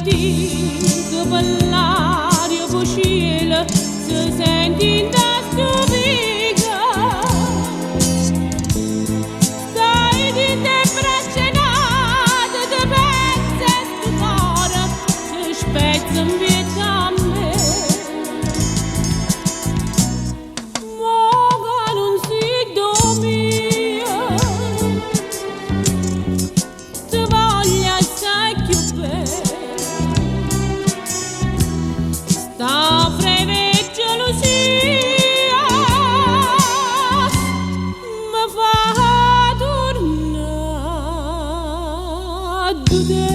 divertito per l'aria fucile se senti in sta stupica stai di te braccianate te pezzi e sto cuore si spezza in vita a me ma che non si domina ti voglio assai più bene sta breve gelosia mi fa tornare a te.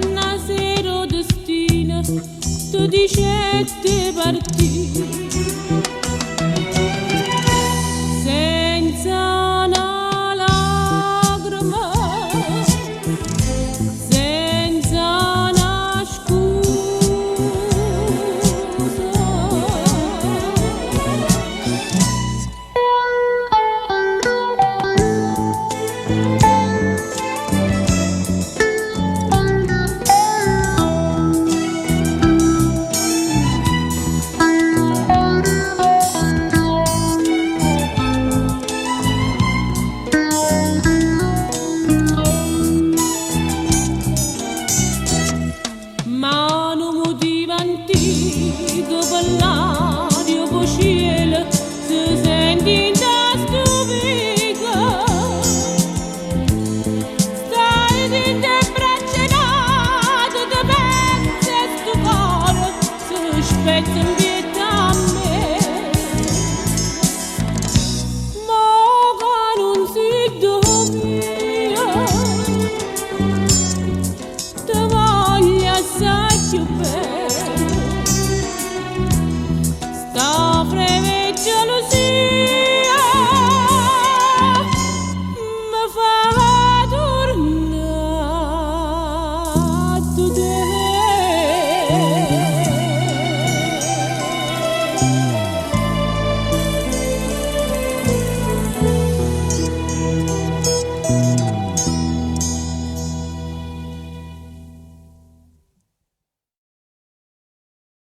Una sera destino ti dice di partire senza una lacrima, senza una scusa. Ma non motivo antico per l'aria fucile si senti in sta stupica stai di te braccianate te pezzi e sto cuore si spezza in vita a me ma che non si domina te voglio assai più bene